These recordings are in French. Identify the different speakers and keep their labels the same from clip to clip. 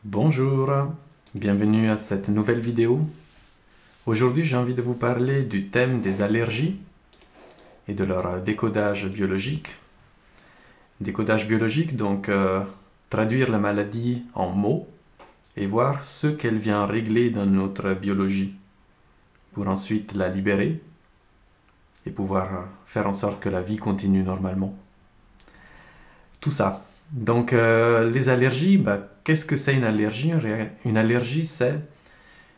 Speaker 1: Bonjour, bienvenue à cette nouvelle vidéo. Aujourd'hui, j'ai envie de vous parler du thème des allergies et de leur décodage biologique. Décodage biologique, donc traduire la maladie en mots et voir ce qu'elle vient régler dans notre biologie pour ensuite la libérer et pouvoir faire en sorte que la vie continue normalement. Tout ça. Donc, les allergies, qu'est-ce que c'est une allergie? Une allergie, c'est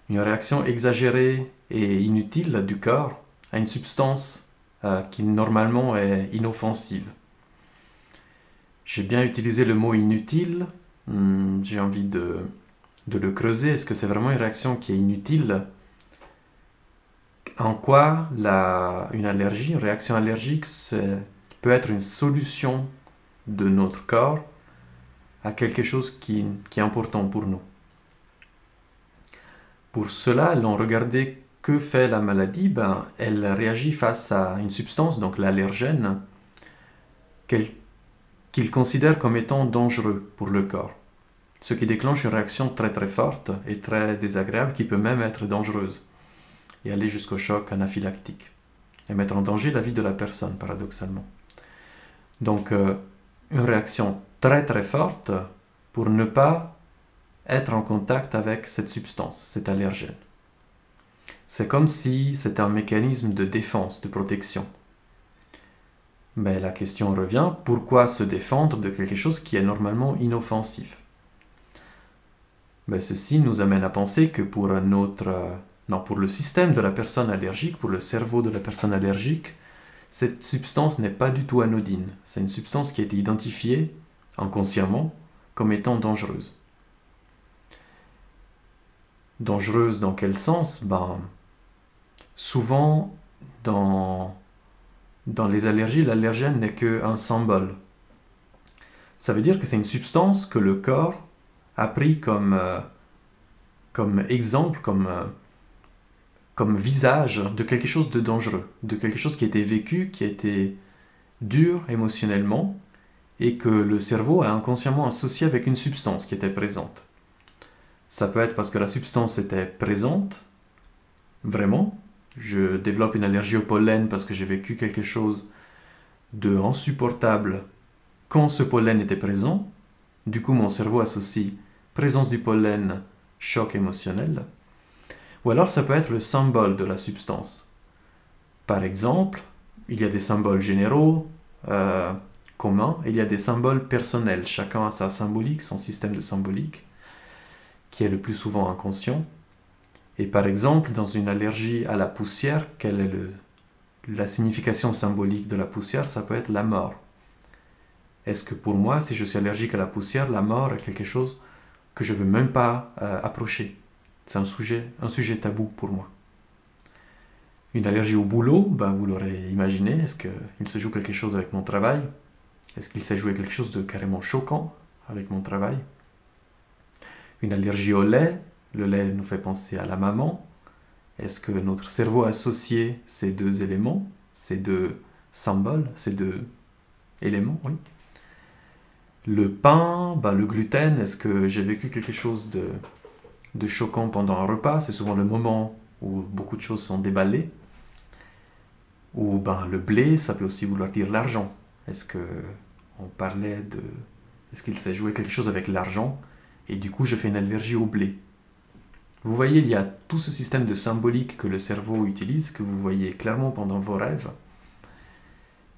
Speaker 1: une réaction exagérée et inutile du corps à une substance qui normalement est inoffensive. J'ai bien utilisé le mot inutile, j'ai envie de le creuser. Est-ce que c'est vraiment une réaction qui est inutile? En quoi une allergie, une réaction allergique, peut être une solution de notre corps à quelque chose qui est important pour nous. Pour cela, l'on regardait que fait la maladie. Elle réagit face à une substance, donc l'allergène, qu'il considère comme étant dangereux pour le corps. Ce qui déclenche une réaction très très forte et très désagréable qui peut même être dangereuse et aller jusqu'au choc anaphylactique et mettre en danger la vie de la personne, paradoxalement. Donc, une réaction très très forte pour ne pas être en contact avec cette substance, cet allergène. C'est comme si c'était un mécanisme de défense, de protection. Mais la question revient, pourquoi se défendre de quelque chose qui est normalement inoffensif? Ceci nous amène à penser que pour le système de la personne allergique, pour le cerveau de la personne allergique, cette substance n'est pas du tout anodine. C'est une substance qui a été identifiée inconsciemment comme étant dangereuse. Dangereuse dans quel sens? Souvent, dans les allergies, l'allergène n'est qu'un symbole. Ça veut dire que c'est une substance que le corps a pris comme exemple, comme visage de quelque chose de dangereux, de quelque chose qui a été vécu, qui a été dur émotionnellement, et que le cerveau a inconsciemment associé avec une substance qui était présente. Ça peut être parce que la substance était présente, vraiment. Je développe une allergie au pollen parce que j'ai vécu quelque chose de insupportable quand ce pollen était présent. Du coup, mon cerveau associe présence du pollen, choc émotionnel. Ou alors, ça peut être le symbole de la substance. Par exemple, il y a des symboles généraux, communs, et il y a des symboles personnels. Chacun a sa symbolique, son système de symbolique, qui est le plus souvent inconscient. Et par exemple, dans une allergie à la poussière, quelle est la signification symbolique de la poussière? Ça peut être la mort. Est-ce que pour moi, si je suis allergique à la poussière, la mort est quelque chose que je ne veux même pas approcher? C'est un sujet tabou pour moi. Une allergie au boulot, vous l'aurez imaginé, est-ce qu'il se joue quelque chose avec mon travail? Est-ce qu'il s'est joué quelque chose de carrément choquant avec mon travail? Une allergie au lait, le lait nous fait penser à la maman. Est-ce que notre cerveau a associé ces deux éléments, ces deux symboles, ces deux éléments? Oui. Le pain, le gluten, est-ce que j'ai vécu quelque chose de choquant pendant un repas? C'est souvent le moment où beaucoup de choses sont déballées. Ou le blé, ça peut aussi vouloir dire l'argent. Est-ce qu'il s'est joué quelque chose avec l'argent et du coup je fais une allergie au blé? Vous voyez, il y a tout ce système de symbolique que le cerveau utilise, que vous voyez clairement pendant vos rêves.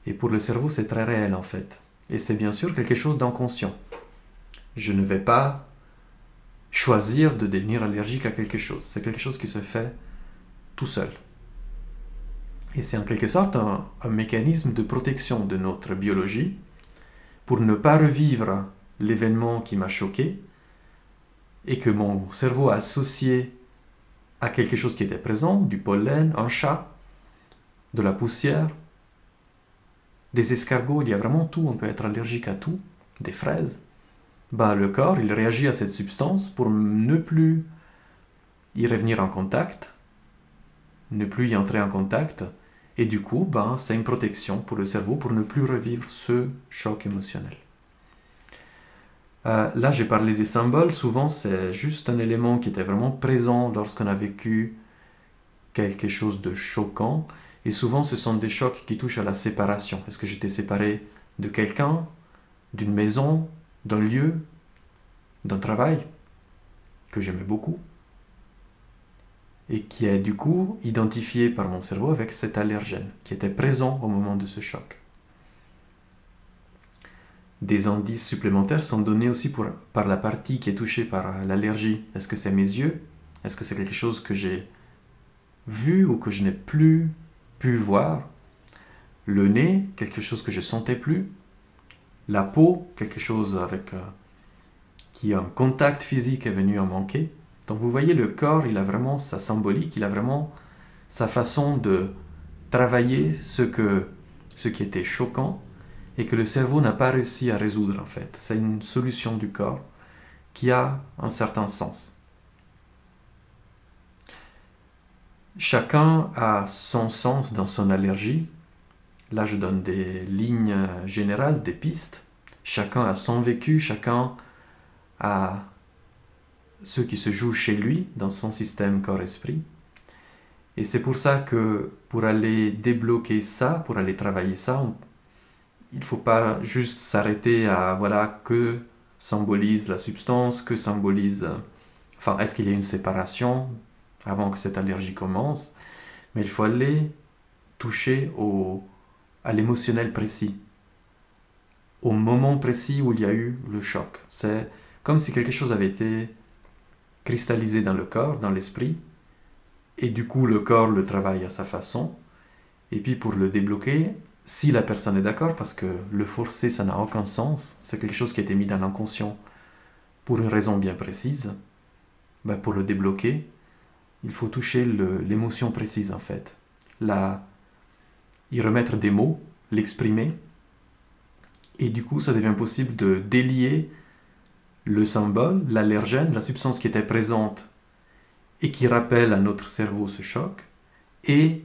Speaker 1: Et pour le cerveau, c'est très réel en fait. Et c'est bien sûr quelque chose d'inconscient. Je ne vais pas choisir de devenir allergique à quelque chose. C'est quelque chose qui se fait tout seul. Et c'est en quelque sorte un mécanisme de protection de notre biologie pour ne pas revivre l'événement qui m'a choqué et que mon cerveau a associé à quelque chose qui était présent, du pollen, un chat, de la poussière, des escargots, il y a vraiment tout, on peut être allergique à tout, des fraises. Le corps, il réagit à cette substance pour ne plus y revenir en contact, ne plus y entrer en contact, et du coup, c'est une protection pour le cerveau pour ne plus revivre ce choc émotionnel. Là, j'ai parlé des symboles. Souvent, c'est juste un élément qui était vraiment présent lorsqu'on a vécu quelque chose de choquant. Et souvent, ce sont des chocs qui touchent à la séparation. Est-ce que j'étais séparé de quelqu'un, d'une maison, d'un lieu, d'un travail que j'aimais beaucoup et qui est du coup identifié par mon cerveau avec cet allergène qui était présent au moment de ce choc. Des indices supplémentaires sont donnés aussi par la partie qui est touchée par l'allergie. Est-ce que c'est mes yeux? Est-ce que c'est quelque chose que j'ai vu ou que je n'ai plus pu voir? Le nez, quelque chose que je sentais plus? La peau, quelque chose avec qui un contact physique est venu en manquer. Donc vous voyez, le corps, il a vraiment sa symbolique, il a vraiment sa façon de travailler ce qui était choquant et que le cerveau n'a pas réussi à résoudre en fait. C'est une solution du corps qui a un certain sens. Chacun a son sens dans son allergie. Là, je donne des lignes générales, des pistes. Chacun a son vécu, chacun a ce qui se joue chez lui, dans son système corps-esprit. Et c'est pour ça que pour aller débloquer ça, pour aller travailler ça, il ne faut pas juste s'arrêter à voilà que symbolise la substance, que symbolise... Enfin, est-ce qu'il y a une séparation avant que cette allergie commence? Mais il faut aller toucher à l'émotionnel précis, au moment précis où il y a eu le choc. C'est comme si quelque chose avait été cristallisé dans le corps, dans l'esprit, et du coup le corps le travaille à sa façon. Et puis pour le débloquer, si la personne est d'accord, parce que le forcer, ça n'a aucun sens, c'est quelque chose qui a été mis dans l'inconscient pour une raison bien précise, ben pour le débloquer, il faut toucher l'émotion précise en fait. Y remettre des mots, l'exprimer, et du coup ça devient possible de délier le symbole, l'allergène, la substance qui était présente et qui rappelle à notre cerveau ce choc, et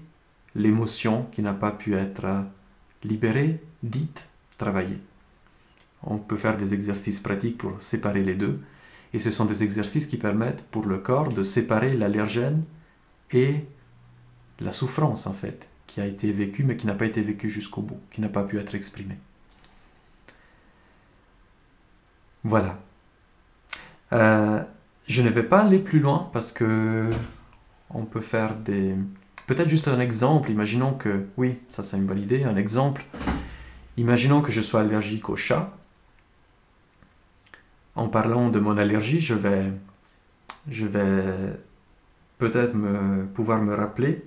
Speaker 1: l'émotion qui n'a pas pu être libérée, dite, travaillée. On peut faire des exercices pratiques pour séparer les deux, et ce sont des exercices qui permettent pour le corps de séparer l'allergène et la souffrance en fait, qui a été vécue mais qui n'a pas été vécue jusqu'au bout, qui n'a pas pu être exprimée. Voilà. Je ne vais pas aller plus loin parce que on peut faire des... Peut-être juste un exemple, imaginons que... Oui, ça c'est une bonne idée, un exemple. Imaginons que je sois allergique au chat. En parlant de mon allergie, je vais peut-être pouvoir me rappeler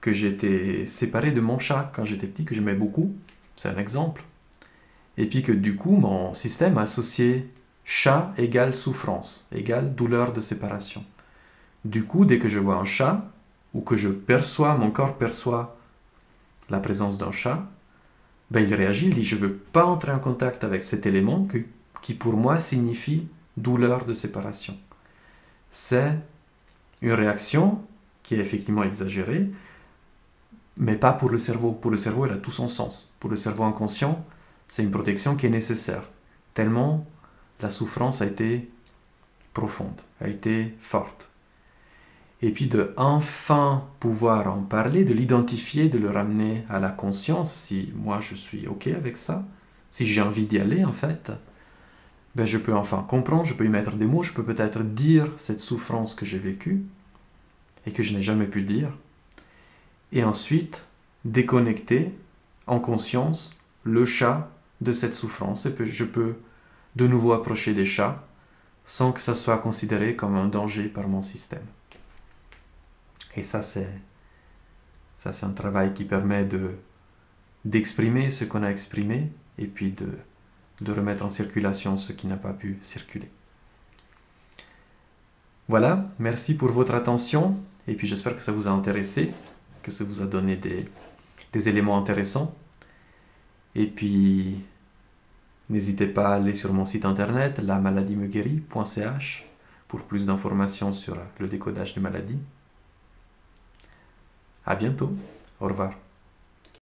Speaker 1: que j'étais séparé de mon chat quand j'étais petit, que j'aimais beaucoup. C'est un exemple. Et puis que du coup, mon système a associé chat égale souffrance, égale douleur de séparation. Du coup, dès que je vois un chat, ou que mon corps perçoit la présence d'un chat, ben il réagit, il dit je ne veux pas entrer en contact avec cet élément qui pour moi signifie douleur de séparation. C'est une réaction qui est effectivement exagérée, mais pas pour le cerveau. Pour le cerveau, elle a tout son sens. Pour le cerveau inconscient, c'est une protection qui est nécessaire, tellement la souffrance a été profonde, a été forte. Et puis de enfin pouvoir en parler, de l'identifier, de le ramener à la conscience, si moi je suis OK avec ça, si j'ai envie d'y aller en fait, ben je peux enfin comprendre, je peux y mettre des mots, je peux peut-être dire cette souffrance que j'ai vécue et que je n'ai jamais pu dire. Et ensuite, déconnecter en conscience le chat de cette souffrance. Et puis je peux de nouveau approcher des chats sans que ça soit considéré comme un danger par mon système. Et ça c'est un travail qui permet d'exprimer ce qu'on a exprimé et puis de remettre en circulation ce qui n'a pas pu circuler. Voilà, merci pour votre attention et puis j'espère que ça vous a intéressé, que ça vous a donné des éléments intéressants. Et puis, n'hésitez pas à aller sur mon site internet lamaladimeguérit.ch pour plus d'informations sur le décodage des maladies. À bientôt. Au revoir.